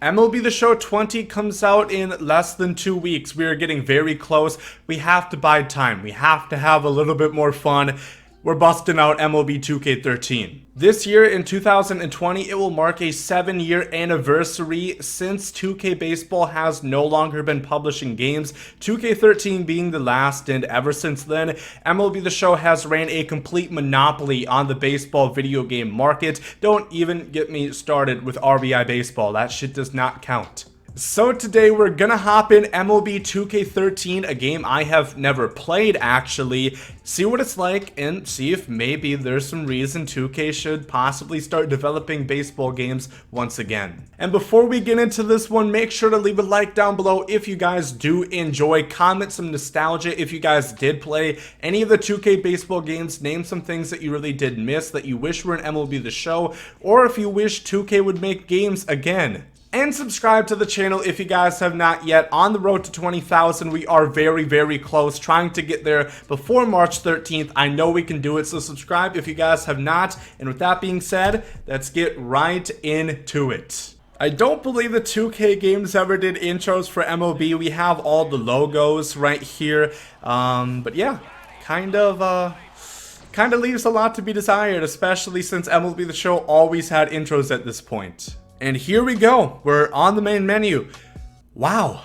MLB The Show 20 comes out in less than 2 weeks. We are getting very close. We have to bide time. We have to have a little bit more fun. We're busting out MLB 2K13. This year in 2020, it will mark a 7-year anniversary since 2K Baseball has no longer been publishing games, 2K13 being the last, and ever since then, MLB The Show has ran a complete monopoly on the baseball video game market. Don't even get me started with RBI Baseball. That shit does not count. So today we're gonna hop in MLB 2K13, a game I have never played actually, see what it's like, and see if maybe there's some reason 2K should possibly start developing baseball games once again. And before we get into this one, make sure to leave a like down below if you guys do enjoy, comment some nostalgia if you guys did play any of the 2K baseball games, name some things that you really did miss that you wish were in MLB The Show, or if you wish 2K would make games again. And subscribe to the channel if you guys have not yet. On the road to 20,000, we are very, very close, trying to get there before March 13th. I know we can do it, so subscribe if you guys have not. And with that being said, let's get right into it. I don't believe the 2K games ever did intros for MLB. We have all the logos right here. But yeah, kind of leaves a lot to be desired, especially since MLB The Show always had intros at this point. And here we go, we're on the main menu. Wow,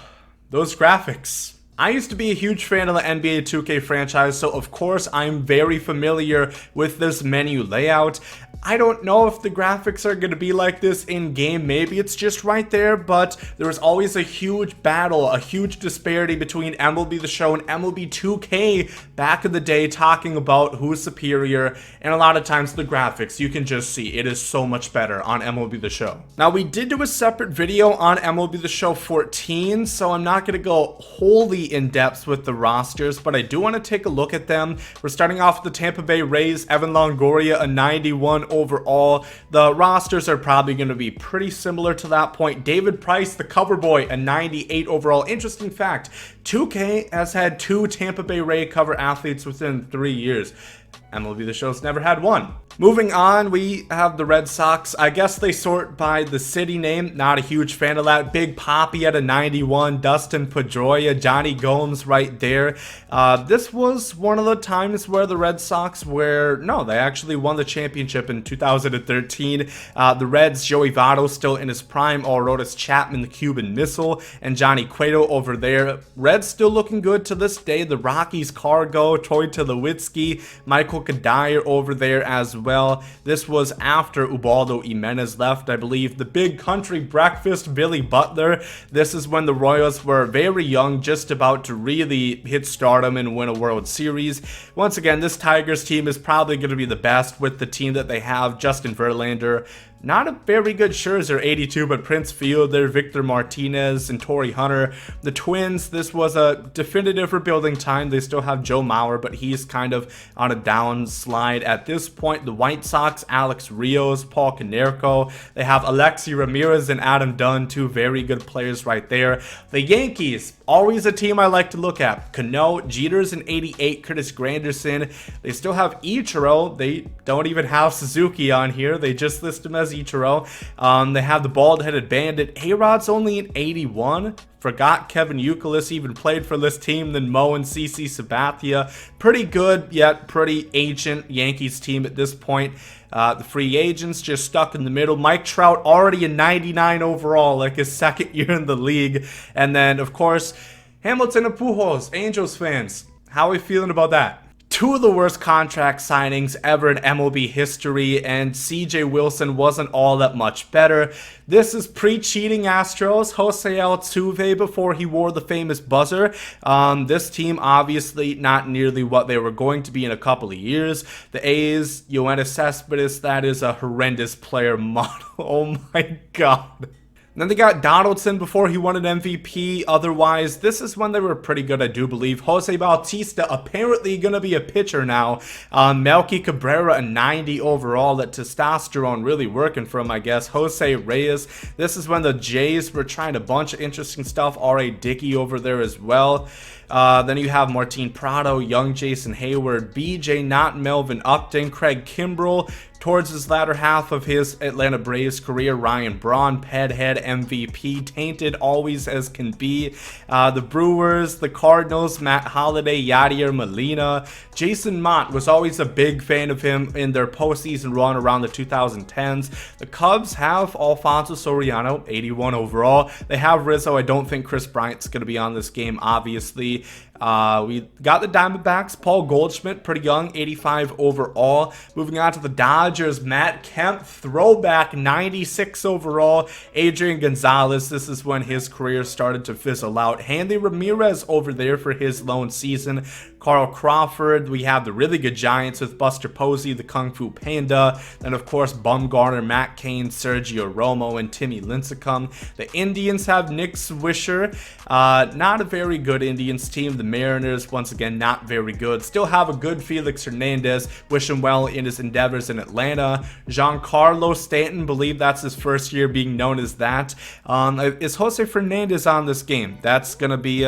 those graphics. I used to be a huge fan of the NBA 2K franchise, so of course I'm very familiar with this menu layout. I don't know if the graphics are going to be like this in game, maybe it's just right there, but there was always a huge battle, a huge disparity between MLB The Show and MLB 2K back in the day, talking about who's superior, and a lot of times the graphics, you can just see it is so much better on MLB The Show. Now we did do a separate video on MLB The Show 14, so I'm not going to go wholly in depth with the rosters, but I do want to take a look at them. We're starting off with the Tampa Bay Rays, Evan Longoria, a 91 overall. The rosters are probably going to be pretty similar to that point. David Price, the cover boy, a 98 overall. Interesting fact, 2K has had 2 Tampa Bay Ray cover athletes within 3 years. MLB The Show's never had one. Moving on, we have the Red Sox. I guess they sort by the city name. Not a huge fan of that. Big Papi at a 91. Dustin Pedroia, Johnny Gomes right there. This was one of the times where the Red Sox they actually won the championship in 2013. The Reds, Joey Votto still in his prime. Aroldis Chapman, the Cuban Missile, and Johnny Cueto over there. Reds still looking good to this day. The Rockies, Cargo, Troy Tulowitzki, Michael Kadire over there as well. This was after Ubaldo Jimenez left, I believe. The Big Country Breakfast, Billy Butler. This is when the Royals were very young, just about to really hit stardom and win a World Series. Once again, this Tigers team is probably going to be the best with the team that they have. Justin Verlander, not a very good Scherzer, 82, but Prince Fielder, Victor Martinez, and Torrey Hunter. The Twins, this was a definitive rebuilding time. They still have Joe Mauer, but he's kind of on a downslide at this point. The White Sox, Alex Rios, Paul Konerko. They have Alexi Ramirez and Adam Dunn, 2 very good players right there. The Yankees, always a team I like to look at. Cano, Jeter's an 88, Curtis Granderson. They still have Ichiro. They don't even have Suzuki on here. They just list him as Ichiro. They have the bald-headed bandit. A-Rod's only an 81. Forgot Kevin Youkilis even played for this team. Then Mo and CC Sabathia. Pretty good, yet pretty ancient Yankees team at this point. The free agents just stuck in the middle. Mike Trout already a 99 overall, like his 2nd year in the league. And then, of course, Hamilton and Pujols, Angels fans. How are we feeling about that? 2 of the worst contract signings ever in MLB history, and CJ Wilson wasn't all that much better. This is pre-cheating Astros, Jose Altuve before he wore the famous buzzer. This team obviously not nearly what they were going to be in a couple of years. The A's, Yoenis Cespedes, that is a horrendous player model. Oh my god. Then they got Donaldson before he won an MVP. Otherwise, this is when they were pretty good, I do believe. Jose Bautista apparently going to be a pitcher now. Melky Cabrera, a 90 overall. That testosterone really working for him, I guess. Jose Reyes. This is when the Jays were trying a bunch of interesting stuff. R.A. Dickey over there as well. Then you have Martin Prado, young Jason Hayward, BJ Not, Melvin Upton, Craig Kimbrell, towards his latter half of his Atlanta Braves career. Ryan Braun, Pedhead, MVP, tainted always as can be. The Brewers, the Cardinals, Matt Holliday, Yadier Molina. Jason Mott was always a big fan of him in their postseason run around the 2010s. The Cubs have Alfonso Soriano, 81 overall. They have Rizzo. I don't think Chris Bryant's going to be on this game, obviously. We got the Diamondbacks, Paul Goldschmidt, pretty young, 85 overall. Moving on to the Dodgers, Matt Kemp, throwback, 96 overall. Adrian Gonzalez, this is when his career started to fizzle out. Hanley Ramirez over there for his lone season. Carl Crawford, we have the really good Giants with Buster Posey, the Kung Fu Panda. Then, of course, Bumgarner, Matt Cain, Sergio Romo, and Timmy Lincecum. The Indians have Nick Swisher. Not a very good Indians team. The Mariners, once again, not very good. Still have a good Felix Hernandez. Wish him well in his endeavors in Atlanta. Giancarlo Stanton, believe that's his first year being known as that. Is Jose Fernandez on this game? That's going to be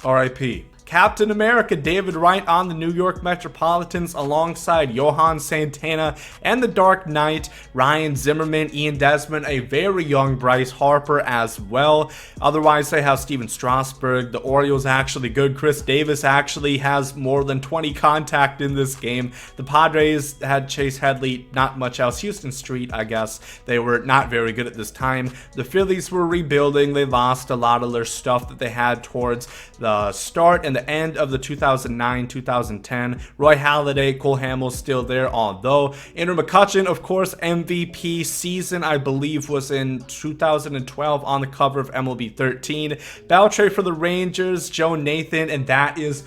RIP. Captain America David Wright on the New York Metropolitans alongside Johan Santana and the Dark Knight, Ryan Zimmerman, Ian Desmond, a very young Bryce Harper as well. Otherwise, they have Steven Strasburg. The Orioles actually good. Chris Davis actually has more than 20 contact in this game. The Padres had Chase Headley, not much else. Houston Street, I guess. They were not very good at this time. The Phillies were rebuilding. They lost a lot of their stuff that they had towards the start and the end of the 2009-2010. Roy Halladay, Cole Hamels still there, although Andrew McCutchen, of course, MVP season, I believe, was in 2012 on the cover of MLB 13. Beltre for the Rangers, Joe Nathan, and that is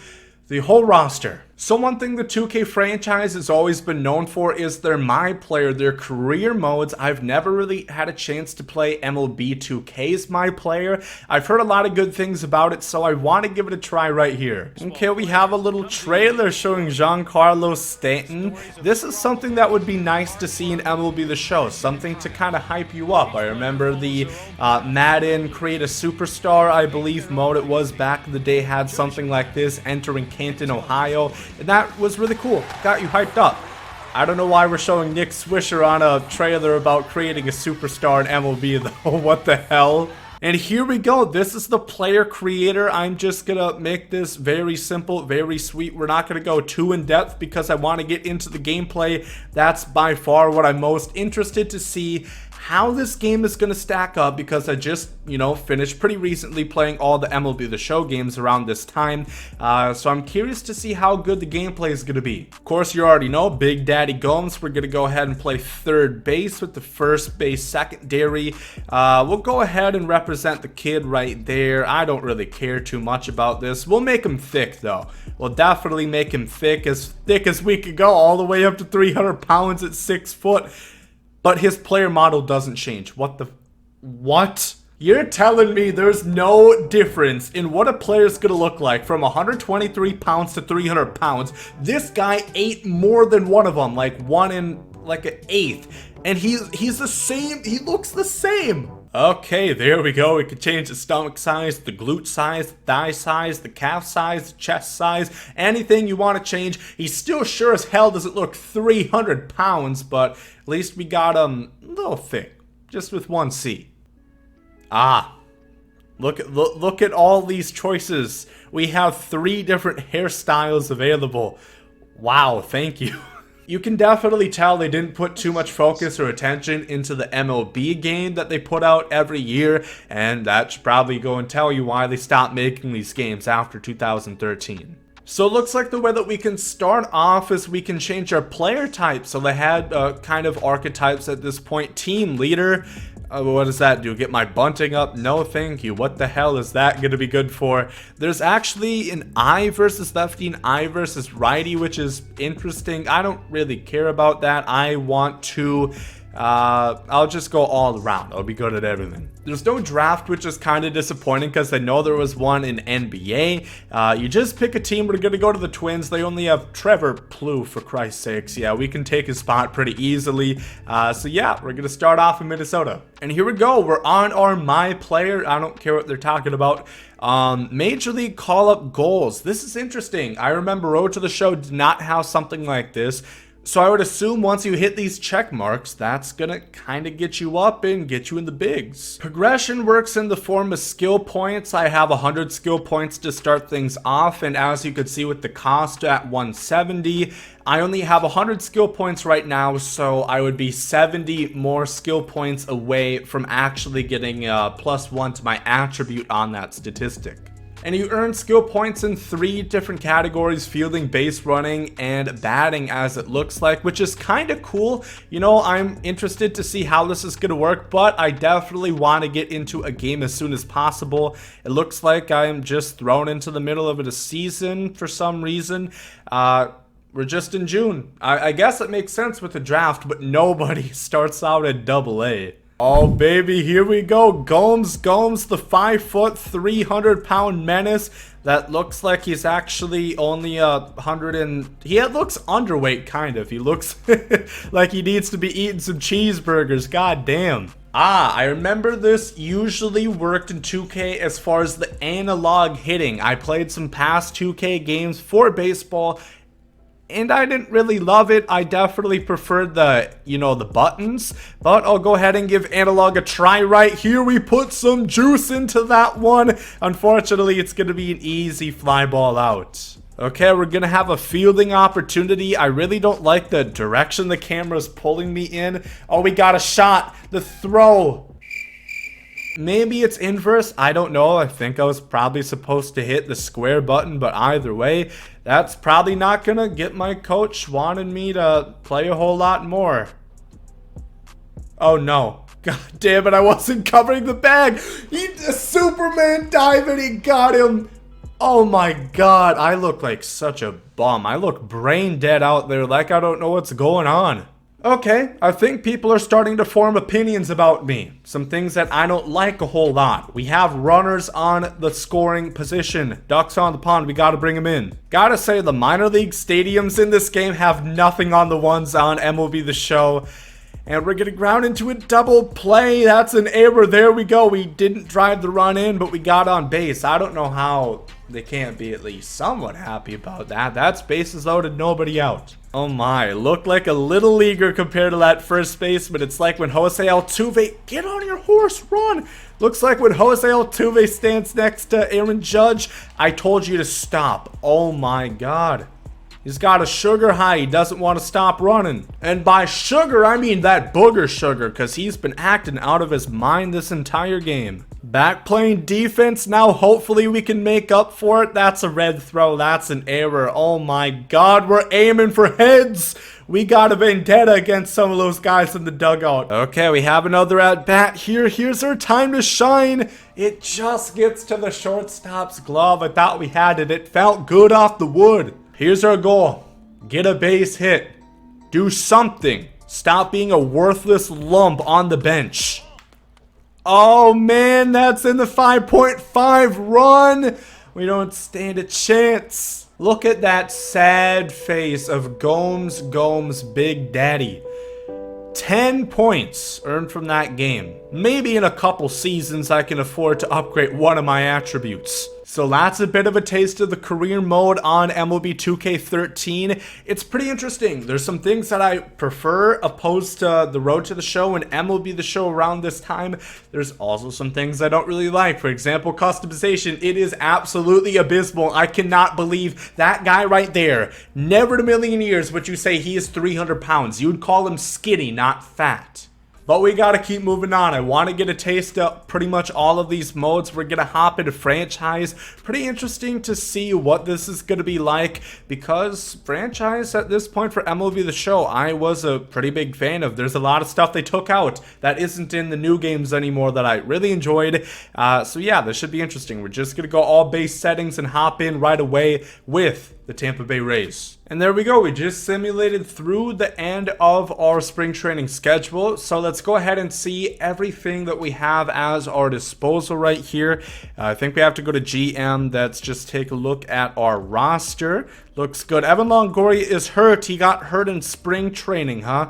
the whole roster. So one thing the 2K franchise has always been known for is their MyPlayer, their career modes. I've never really had a chance to play MLB 2K's MyPlayer. I've heard a lot of good things about it, so I want to give it a try right here. Okay, we have a little trailer showing Giancarlo Stanton. This is something that would be nice to see in MLB The Show, something to kind of hype you up. I remember the Madden Create a Superstar, I believe, mode it was back in the day had something like this, entering Canton, Ohio. And that was really cool. Got you hyped up. I don't know why we're showing Nick Swisher on a trailer about creating a superstar in MLB though. What the hell? And here we go. This is the player creator. I'm just gonna make this very simple, very sweet. We're not gonna go too in depth because I want to get into the gameplay. That's by far what I'm most interested to see. How this game is going to stack up, because I just, finished pretty recently playing all the MLB The Show games around this time. So I'm curious to see how good the gameplay is going to be. Of course, you already know, Big Daddy Gomes. We're going to go ahead and play third base with the first base secondary. We'll go ahead and represent the kid right there. I don't really care too much about this. We'll make him thick, though. We'll definitely make him thick as we could go, all the way up to 300 pounds at 6 foot. But his player model doesn't change. What? You're telling me there's no difference in what a player's gonna look like from 123 pounds to 300 pounds. This guy ate more than one of them, like one in like an eighth. And he's the same, he looks the same. Okay, there we go. We can change the stomach size, the glute size, the thigh size, the calf size, the chest size, anything you want to change. He still sure as hell doesn't look 300 pounds, but at least we got him a little thick, just with one C. Look at all these choices. We have 3 different hairstyles available. Wow, thank you. You can definitely tell they didn't put too much focus or attention into the MLB game that they put out every year, and that should probably go and tell you why they stopped making these games after 2013. So it looks like the way that we can start off is we can change our player type. So they had kind of archetypes at this point. Team leader. What does that do? Get my bunting up? No, thank you. What the hell is that going to be good for? There's actually an I versus lefty and I versus righty, which is interesting. I don't really care about that. I want to... I'll just go all around. I'll be good at everything. There's no draft, which is kind of disappointing because I know there was one in NBA. You just pick a team. We're going to go to the Twins. They only have Trevor Plouffe, for Christ's sakes. Yeah, we can take his spot pretty easily. So yeah, we're going to start off in Minnesota. And here we go. We're on our MyPlayer. I don't care what they're talking about. Major League call-up goals. This is interesting. I remember Road to the Show did not have something like this. So I would assume once you hit these check marks, that's gonna kind of get you up and get you in the bigs. Progression works in the form of skill points. I have 100 skill points to start things off, and as you could see with the cost at 170, I only have 100 skill points right now, so I would be 70 more skill points away from actually getting +1 to my attribute on that statistic. And you earn skill points in 3 different categories: fielding, base running, and batting, as it looks like, which is kind of cool. You know, I'm interested to see how this is going to work, but I definitely want to get into a game as soon as possible. It looks like I'm just thrown into the middle of a season for some reason. We're just in June. I guess it makes sense with the draft, but nobody starts out at AA. Oh baby, here we go. Gomes, the 5', 300-pound menace. That looks like he's actually only 100 and... He looks underweight, kind of. He looks like he needs to be eating some cheeseburgers. God damn. I remember this usually worked in 2K as far as the analog hitting. I played some past 2K games for baseball, and I didn't really love it. I definitely preferred the, the buttons. But I'll go ahead and give analog a try right here. We put some juice into that one. Unfortunately, it's going to be an easy fly ball out. Okay, we're going to have a fielding opportunity. I really don't like the direction the camera's pulling me in. Oh, we got a shot. The throw. Maybe it's inverse, I don't know. I think I was probably supposed to hit the square button, but either way, that's probably not gonna get my coach wanting me to play a whole lot more. Oh no. God damn it, I wasn't covering the bag. Superman dive and he got him. Oh my god, I look like such a bum. I look brain dead out there, like I don't know what's going on. Okay, I think people are starting to form opinions about me. Some things that I don't like a whole lot. We have runners on the scoring position. Ducks on the pond, we gotta bring them in. Gotta say, the minor league stadiums in this game have nothing on the ones on MLB The Show. And we're getting ground into a double play. That's an error. There we go. We didn't drive the run in, but we got on base. I don't know how they can't be at least somewhat happy about that. That's bases loaded, nobody out. Oh my, looked like a little leaguer compared to that first baseman. It's like when Jose Altuve, get on your horse, run. Looks like when Jose Altuve stands next to Aaron Judge, I told you to stop. Oh my god. He's got a sugar high. He doesn't want to stop running. And by sugar, I mean that booger sugar, because he's been acting out of his mind this entire game. Back playing defense. Now hopefully we can make up for it. That's a red throw. That's an error. Oh my god, we're aiming for heads. We got a vendetta against some of those guys in the dugout. Okay, we have another at bat here. Here's our time to shine. It just gets to the shortstop's glove. I thought we had it. It felt good off the wood. Here's our goal. Get a base hit. Do something. Stop being a worthless lump on the bench. Oh man, that's in the 5.5 run. We don't stand a chance. Look at that sad face of Gomes Big Daddy. 10 points earned from that game. Maybe in a couple seasons I can afford to upgrade one of my attributes. So that's a bit of a taste of the career mode on MLB 2K13. It's pretty interesting. There's some things that I prefer opposed to the Road to the Show and MLB The Show around this time. There's also some things I don't really like. For example, customization. It is absolutely abysmal. I cannot believe that guy right there. Never in a million years would you say he is 300 pounds. You would call him skinny, not fat. But we gotta keep moving on. I want to get a taste of pretty much all of these modes. We're gonna hop into franchise. Pretty interesting to see what this is gonna be like, because franchise at this point for MLB The Show, I was a pretty big fan of. There's a lot of stuff they took out that isn't in the new games anymore that I really enjoyed. So yeah, this should be interesting. We're just gonna go all base settings and hop in right away with the Tampa Bay Rays. And there we go, we just simulated through the end of our spring training schedule. So let's go ahead and see everything that we have as our disposal right here. I think we have to go to GM. Let's just take a look at our roster. Looks good. Evan Longoria is hurt. He got hurt in spring training, huh?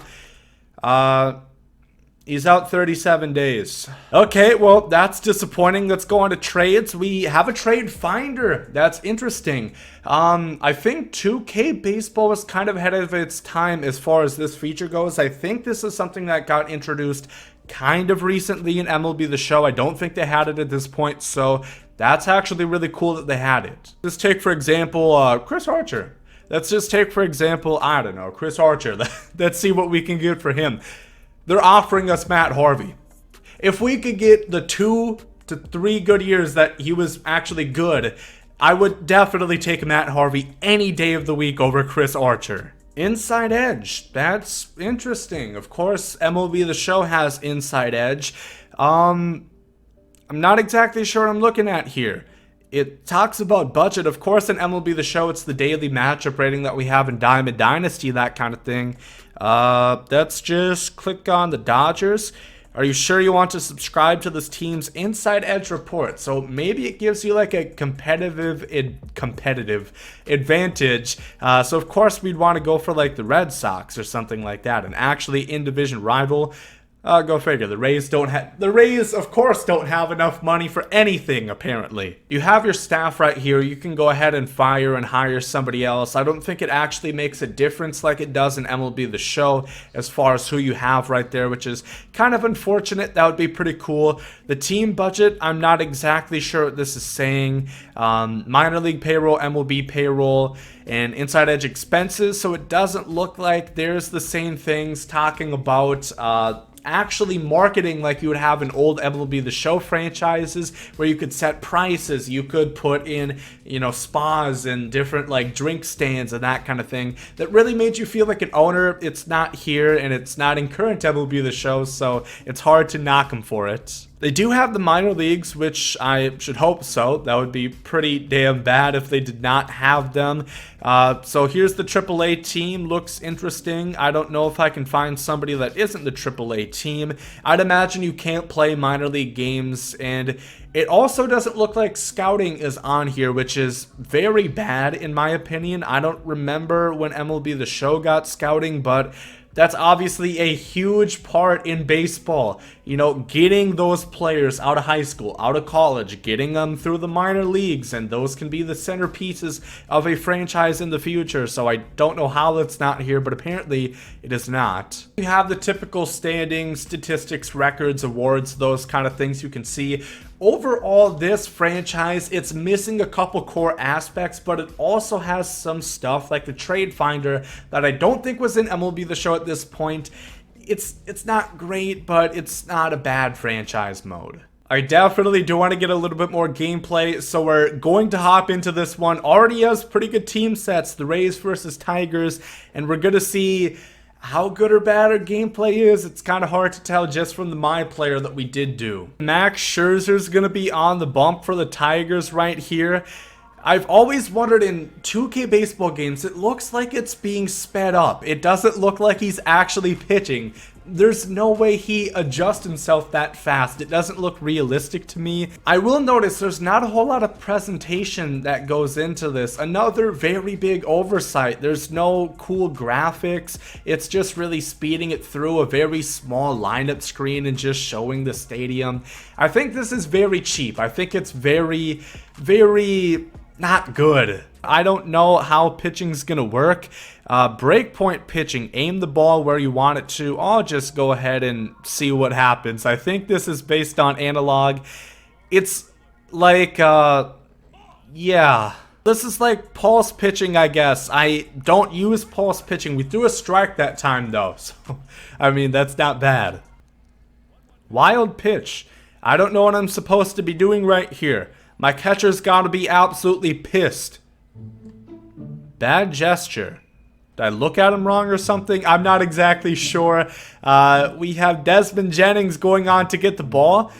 He's out 37 days. Okay, well, that's disappointing. Let's go on to trades. We have a trade finder. That's interesting. I think 2K Baseball was kind of ahead of its time as far as this feature goes. I think this is something that got introduced kind of recently in MLB The Show. I don't think they had it at this point, so that's actually really cool that they had it. Let's take, for example, Chris Archer. Let's just take, for example, I don't know, Chris Archer. Let's see what we can get for him. They're offering us Matt Harvey. If we could get the 2 to 3 good years that he was actually good, I would definitely take Matt Harvey any day of the week over Chris Archer. Inside Edge. That's interesting. Of course, MLB The Show has Inside Edge. I'm not exactly sure what I'm looking at here. It talks about budget. Of course, in MLB The Show, it's the daily matchup rating that we have in Diamond Dynasty, that kind of thing. Let's just click on the Dodgers. Are you sure you want to subscribe to this team's Inside Edge report? So maybe it gives you like a competitive advantage. So of course we'd want to go for like the Red Sox or something like that, an actually in-division rival. Go figure. The Rays, of course, don't have enough money for anything, apparently. You have your staff right here. You can go ahead and fire and hire somebody else. I don't think it actually makes a difference like it does in MLB The Show as far as who you have right there, which is kind of unfortunate. That would be pretty cool. The team budget, I'm not exactly sure what this is saying. Minor league payroll, MLB payroll, and Inside Edge expenses. So it doesn't look like there's the same things talking about actually marketing like you would have in old MLB The Show franchises, where you could set prices, you could put in, you know, spas and different like drink stands and that kind of thing that really made you feel like an owner. It's not here, and it's not in current MLB The Show, so it's hard to knock them for it. They do have the minor leagues, which I should hope so. That would be pretty damn bad if they did not have them. So here's the AAA team. Looks interesting. I don't know if I can find somebody that isn't the AAA team. I'd imagine you can't play minor league games, and it also doesn't look like scouting is on here, which is very bad in my opinion. I don't remember when MLB The Show got scouting, but that's obviously a huge part in baseball. You know, getting those players out of high school, out of college, getting them through the minor leagues, and those can be the centerpieces of a franchise in the future. So I don't know how that's not here, but apparently it is not. You have the typical standings, statistics, records, awards, those kind of things you can see. Overall, this franchise, it's missing a couple core aspects, but it also has some stuff like the trade finder that I don't think was in MLB The Show at this point. It's not great, but it's not a bad franchise mode. I definitely do want to get a little bit more gameplay, so we're going to hop into this one. Already has pretty good team sets, the Rays versus Tigers, and we're going to see how good or bad our gameplay is. It's kind of hard to tell just from the MyPlayer that we did do. Max Scherzer's going to be on the bump for the Tigers right here. I've always wondered in 2K baseball games, it looks like it's being sped up. It doesn't look like he's actually pitching. There's no way he adjusts himself that fast. It doesn't look realistic to me. I will notice there's not a whole lot of presentation that goes into this. Another very big oversight. There's no cool graphics. It's just really speeding it through a very small lineup screen and just showing the stadium. I think this is very cheap. I think it's very, very not good. I don't know how pitching's gonna work. Breakpoint pitching, aim the ball where you want it to. I'll just go ahead and see what happens. I think this is based on analog. It's like, yeah. This is like pulse pitching, I guess. I don't use pulse pitching. We threw a strike that time, though. So, I mean, that's not bad. Wild pitch. I don't know what I'm supposed to be doing right here. My catcher's got to be absolutely pissed. Bad gesture. Did I look at him wrong or something? I'm not exactly sure. We have Desmond Jennings going on to get the ball.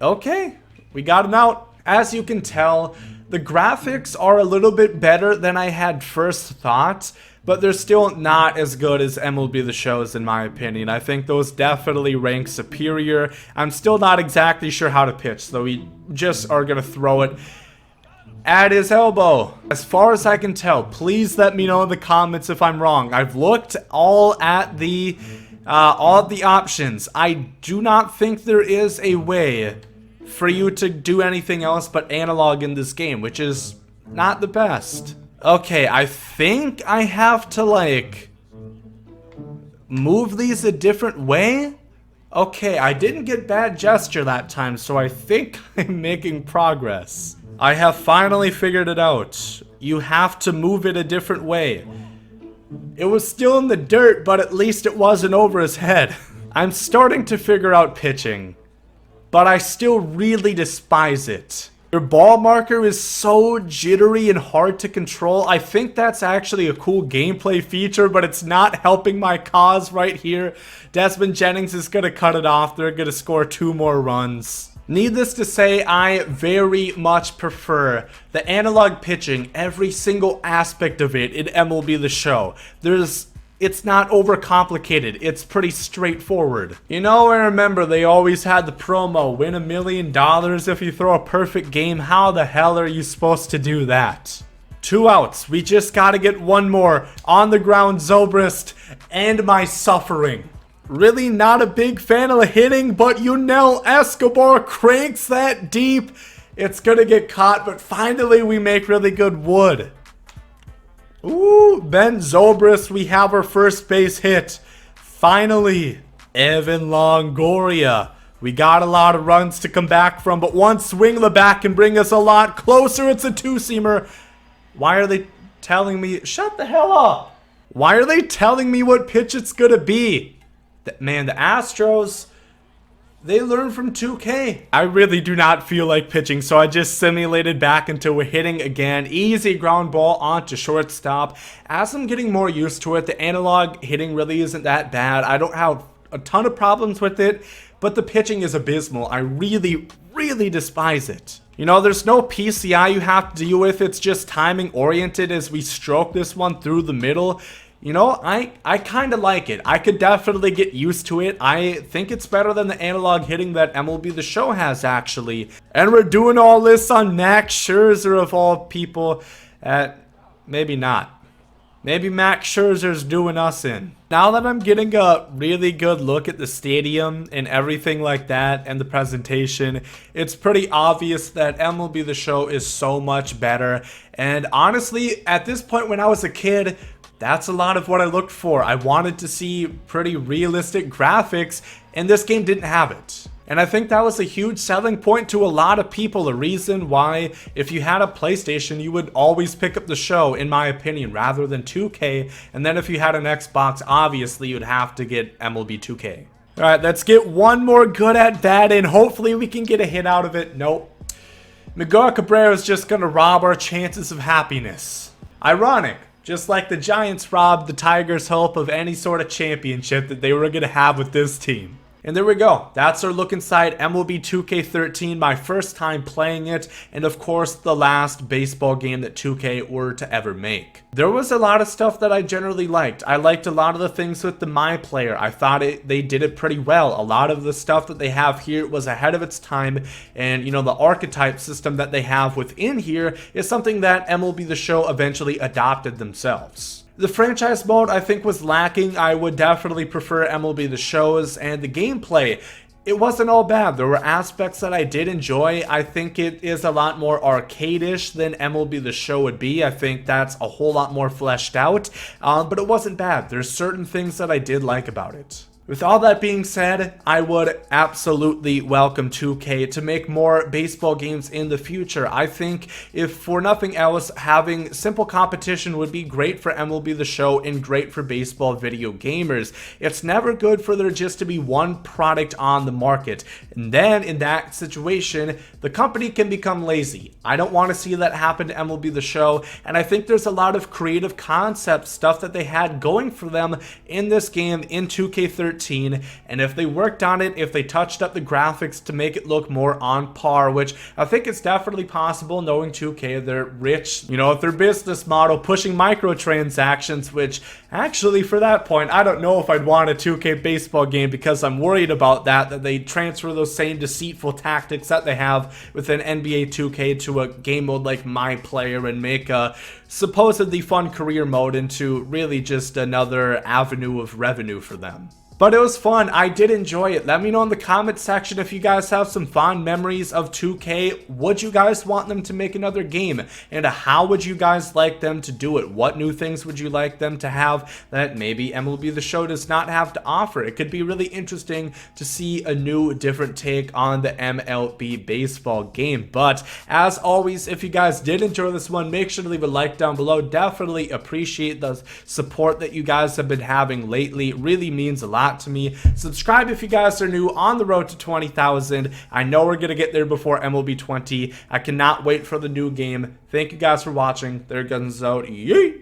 Okay, we got him out. As you can tell, the graphics are a little bit better than I had first thought, but they're still not as good as MLB The Show's in my opinion. I think those definitely rank superior. I'm still not exactly sure how to pitch, so we just are going to throw it at his elbow. As far as I can tell, please let me know in the comments if I'm wrong. I've looked all at the All of the options. I do not think there is a way for you to do anything else but analog in this game, which is not the best. Okay, I think I have to, like, move these a different way? Okay, I didn't get bad gesture that time, so I think I'm making progress. I have finally figured it out. You have to move it a different way. It was still in the dirt, but at least it wasn't over his head. I'm starting to figure out pitching, but I still really despise it. Your ball marker is so jittery and hard to control. I think that's actually a cool gameplay feature, but it's not helping my cause right here. Desmond Jennings is going to cut it off. They're going to score 2 more runs. Needless to say, I very much prefer the analog pitching, every single aspect of it in MLB The Show. It's not overcomplicated. It's pretty straightforward. You know, I remember they always had the promo, win $1 million if you throw a perfect game. How the hell are you supposed to do that? 2 outs. We just gotta get 1 more. On the ground, Zobrist. And my suffering. Really not a big fan of the hitting, but Yunel Escobar cranks that deep. It's gonna get caught, but finally we make really good wood. Ooh, Ben Zobrist, we have our first base hit. Finally, Evan Longoria. We got a lot of runs to come back from, but one swing of the bat can bring us a lot closer. It's a 2-seamer. Why are they telling me? Shut the hell up. Why are they telling me what pitch it's gonna be? Man, the Astros, they learn from 2K. I really do not feel like pitching, so I just simulated back until we're hitting again. Easy ground ball onto shortstop. As I'm getting more used to it, the analog hitting really isn't that bad. I don't have a ton of problems with it, but the pitching is abysmal. I really, really despise it. You know, there's no PCI you have to deal with. It's just timing oriented as we stroke this one through the middle. You know, I kind of like it. I could definitely get used to it. I think it's better than the analog hitting that MLB The Show has, actually. And we're doing all this on Max Scherzer, of all people. Maybe not. Maybe Max Scherzer's doing us in. Now that I'm getting a really good look at the stadium and everything like that and the presentation, it's pretty obvious that MLB The Show is so much better. And honestly, at this point when I was a kid, that's a lot of what I looked for. I wanted to see pretty realistic graphics, and this game didn't have it. And I think that was a huge selling point to a lot of people. A reason why, if you had a PlayStation, you would always pick up the show, in my opinion, rather than 2K. And then if you had an Xbox, obviously you'd have to get MLB 2K. All right, let's get one more good at bat, and hopefully we can get a hit out of it. Nope. Miguel Cabrera is just going to rob our chances of happiness. Ironic. Just like the Giants robbed the Tigers' hope of any sort of championship that they were going to have with this team. And there we go. That's our look inside MLB 2K13, my first time playing it, and of course the last baseball game that 2K were to ever make. There was a lot of stuff that I generally liked. I liked a lot of the things with the MyPlayer. I thought they did it pretty well. A lot of the stuff that they have here was ahead of its time, and you know, the archetype system that they have within here is something that MLB The Show eventually adopted themselves. The franchise mode I think was lacking. I would definitely prefer MLB The Show's, and the gameplay, it wasn't all bad. There were aspects that I did enjoy. I think it is a lot more arcade-ish than MLB The Show would be. I think that's a whole lot more fleshed out, but it wasn't bad. There's certain things that I did like about it. With all that being said, I would absolutely welcome 2K to make more baseball games in the future. I think if for nothing else, having simple competition would be great for MLB The Show and great for baseball video gamers. It's never good for there just to be one product on the market. And then in that situation, the company can become lazy. I don't want to see that happen to MLB The Show, and I think there's a lot of creative concept stuff that they had going for them in this game in 2K13. And if they worked on it, if they touched up the graphics to make it look more on par, which I think it's definitely possible knowing 2K, they're rich, you know, with their business model, pushing microtransactions, which actually for that point, I don't know if I'd want a 2K baseball game because I'm worried about that they transfer those same deceitful tactics that they have within NBA 2K to a game mode like MyPlayer and make a supposedly fun career mode into really just another avenue of revenue for them. But it was fun. I did enjoy it. Let me know in the comment section if you guys have some fond memories of 2K. Would you guys want them to make another game? And how would you guys like them to do it? What new things would you like them to have that maybe MLB The Show does not have to offer? It could be really interesting to see a new, different take on the MLB baseball game. But as always, if you guys did enjoy this one, make sure to leave a like down below. Definitely appreciate the support that you guys have been having lately. It really means a lot to me. Subscribe if you guys are new, on the road to 20,000. I know we're gonna get there before MLB 20. I cannot wait for the new game. Thank you guys for watching. There goes out. Yeet.